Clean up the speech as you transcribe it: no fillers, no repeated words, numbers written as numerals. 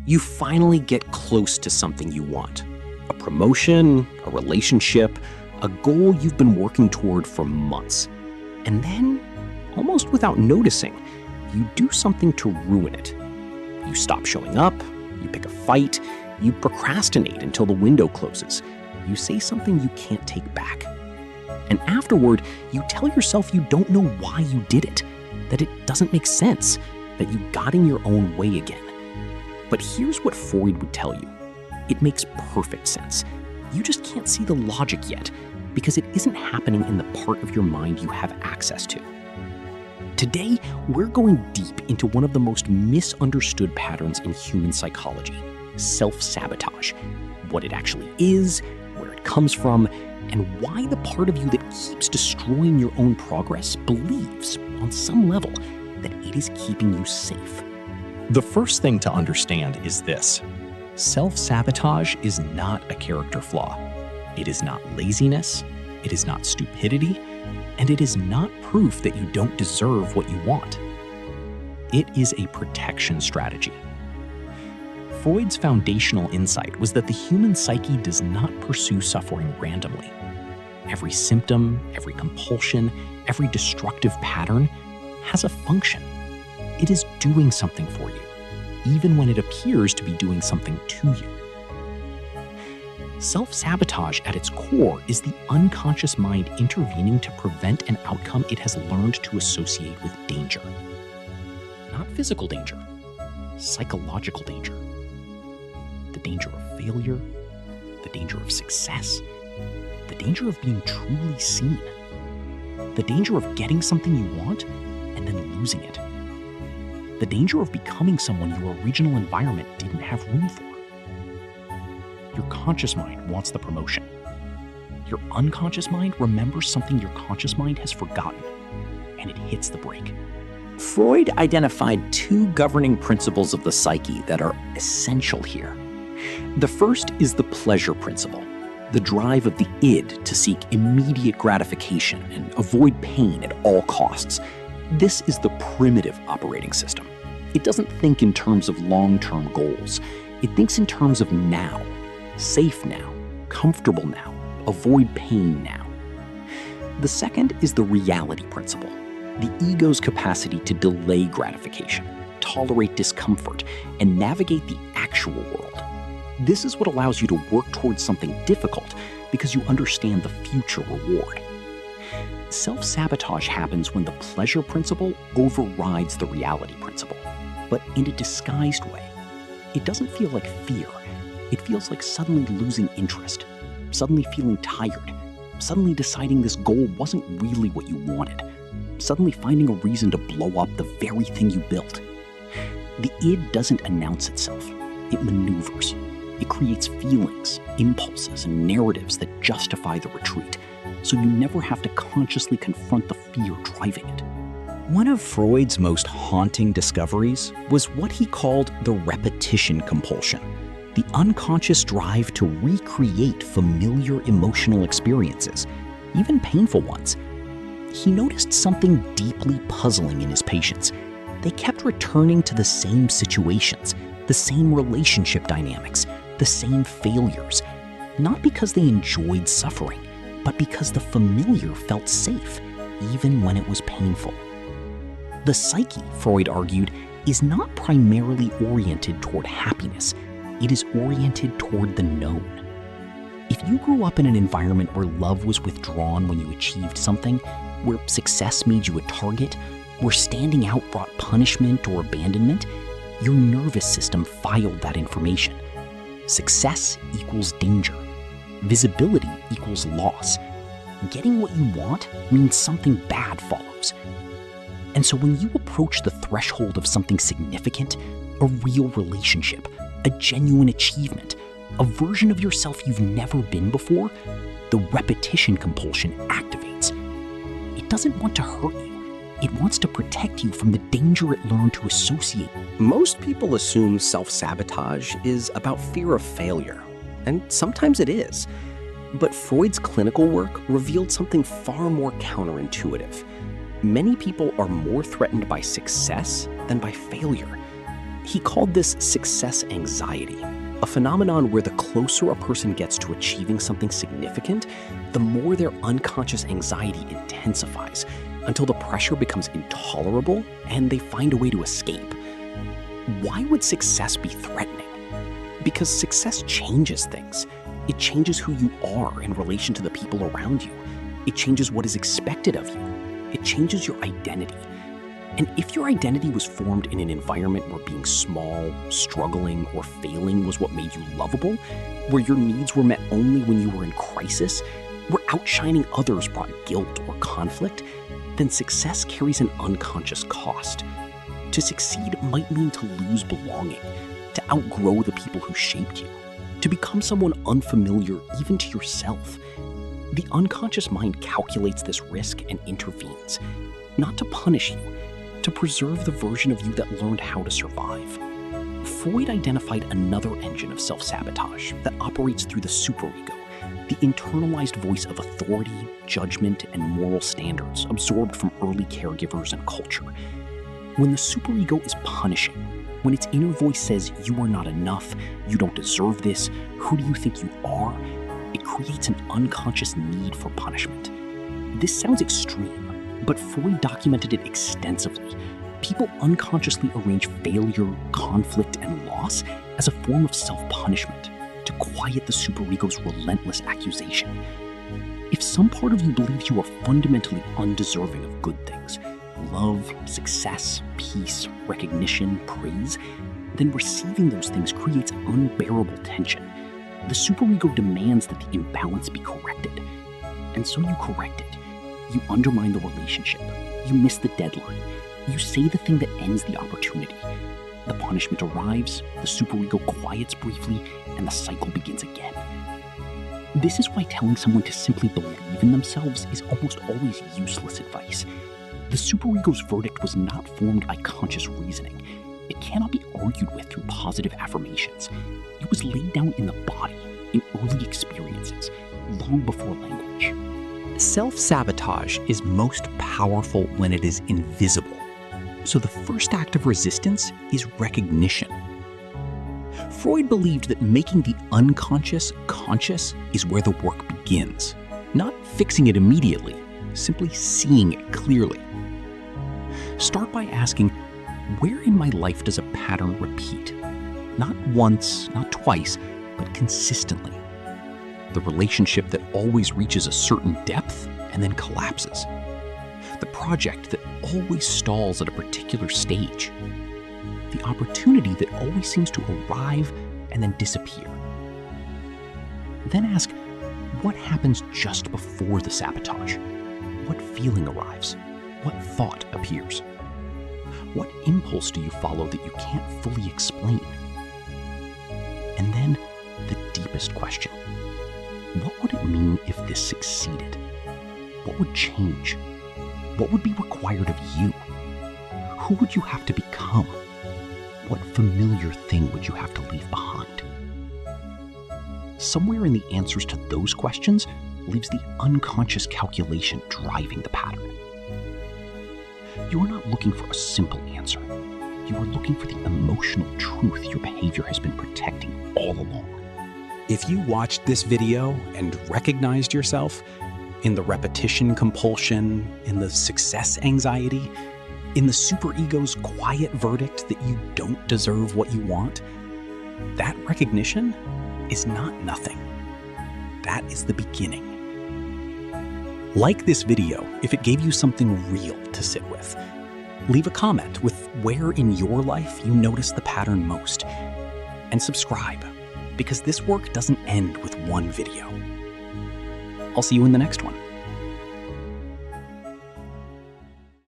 You finally get close to something you want. A promotion, a relationship, a goal you've been working toward for months. And then, almost without noticing, you do something to ruin it. You stop showing up, you pick a fight, you procrastinate until the window closes. You say something you can't take back. And afterward, you tell yourself you don't know why you did it, that it doesn't make sense, that you got in your own way again. But here's what Freud would tell you. It makes perfect sense. You just can't see the logic yet, because it isn't happening in the part of your mind you have access to. Today, we're going deep into one of the most misunderstood patterns in human psychology, self-sabotage. What it actually is, where it comes from, and why the part of you that keeps destroying your own progress believes, on some level, that it is keeping you safe. The first thing to understand is this. Self-sabotage is not a character flaw. It is not laziness, it is not stupidity, and it is not proof that you don't deserve what you want. It is a protection strategy. Freud's foundational insight was that the human psyche does not pursue suffering randomly. Every symptom, every compulsion, every destructive pattern has a function. It is doing something for you, even when it appears to be doing something to you. Self-sabotage at its core is the unconscious mind intervening to prevent an outcome it has learned to associate with danger. Not physical danger, psychological danger. The danger of failure, the danger of success, the danger of being truly seen, the danger of getting something you want and then losing it, the danger of becoming someone your original environment didn't have room for. Your conscious mind wants the promotion. Your unconscious mind remembers something your conscious mind has forgotten, and it hits the brake. Freud identified two governing principles of the psyche that are essential here. The first is the pleasure principle, the drive of the id to seek immediate gratification and avoid pain at all costs. This is the primitive operating system. It doesn't think in terms of long-term goals. It thinks in terms of now, safe now, comfortable now, avoid pain now. The second is the reality principle, the ego's capacity to delay gratification, tolerate discomfort, and navigate the actual world. This is what allows you to work towards something difficult because you understand the future reward. Self-sabotage happens when the pleasure principle overrides the reality principle, but in a disguised way. It doesn't feel like fear. It feels like suddenly losing interest, suddenly feeling tired, suddenly deciding this goal wasn't really what you wanted, suddenly finding a reason to blow up the very thing you built. The id doesn't announce itself. It maneuvers. It creates feelings, impulses, and narratives that justify the retreat, so you never have to consciously confront the fear driving it. One of Freud's most haunting discoveries was what he called the repetition compulsion, the unconscious drive to recreate familiar emotional experiences, even painful ones. He noticed something deeply puzzling in his patients. They kept returning to the same situations, the same relationship dynamics, the same failures, not because they enjoyed suffering, but because the familiar felt safe, even when it was painful. The psyche, Freud argued, is not primarily oriented toward happiness. It is oriented toward the known. If you grew up in an environment where love was withdrawn when you achieved something, where success made you a target, where standing out brought punishment or abandonment, your nervous system filed that information. Success equals danger. Visibility equals loss. Getting what you want means something bad follows. And so when you approach the threshold of something significant, a real relationship, a genuine achievement, a version of yourself you've never been before, the repetition compulsion activates. It doesn't want to hurt you. It wants to protect you from the danger it learned to associate. Most people assume self-sabotage is about fear of failure, and sometimes it is. But Freud's clinical work revealed something far more counterintuitive. Many people are more threatened by success than by failure. He called this success anxiety, a phenomenon where the closer a person gets to achieving something significant, the more their unconscious anxiety intensifies until the pressure becomes intolerable and they find a way to escape. Why would success be threatening? Because success changes things. It changes who you are in relation to the people around you. It changes what is expected of you. It changes your identity. And if your identity was formed in an environment where being small, struggling, or failing was what made you lovable, where your needs were met only when you were in crisis, where outshining others brought guilt or conflict, then success carries an unconscious cost. To succeed might mean to lose belonging, to outgrow the people who shaped you, to become someone unfamiliar even to yourself. The unconscious mind calculates this risk and intervenes, not to punish you, to preserve the version of you that learned how to survive. Freud identified another engine of self-sabotage that operates through the superego, the internalized voice of authority, judgment, and moral standards absorbed from early caregivers and culture. When the superego is punishing, when its inner voice says, "You are not enough, you don't deserve this, who do you think you are?" it creates an unconscious need for punishment. This sounds extreme, but Freud documented it extensively. People unconsciously arrange failure, conflict, and loss as a form of self-punishment to quiet the superego's relentless accusation. If some part of you believes you are fundamentally undeserving of good things, love, success, peace, recognition, praise, then receiving those things creates unbearable tension. The superego demands that the imbalance be corrected. And so you correct it. You undermine the relationship. You miss the deadline. You say the thing that ends the opportunity. The punishment arrives, the superego quiets briefly, and the cycle begins again. This is why telling someone to simply believe in themselves is almost always useless advice. The superego's verdict was not formed by conscious reasoning. It cannot be argued with through positive affirmations. It was laid down in the body, in early experiences, long before language. Self-sabotage is most powerful when it is invisible. So the first act of resistance is recognition. Freud believed that making the unconscious conscious is where the work begins. Not fixing it immediately, simply seeing it clearly. Start by asking, where in my life does a pattern repeat? Not once, not twice, but consistently. The relationship that always reaches a certain depth and then collapses. The project that always stalls at a particular stage. The opportunity that always seems to arrive and then disappear. Then ask, what happens just before the sabotage? What feeling arrives? What thought appears? What impulse do you follow that you can't fully explain? And then the deepest question. What would it mean if this succeeded? What would change? What would be required of you? Who would you have to become? What familiar thing would you have to leave behind? Somewhere in the answers to those questions lives the unconscious calculation driving the pattern. You are not looking for a simple answer. You are looking for the emotional truth your behavior has been protecting all along. If you watched this video and recognized yourself in the repetition compulsion, in the success anxiety, in the superego's quiet verdict that you don't deserve what you want, that recognition is not nothing. That is the beginning. Like this video if it gave you something real to sit with. Leave a comment with where in your life you notice the pattern most. And subscribe, because this work doesn't end with one video. I'll see you in the next one.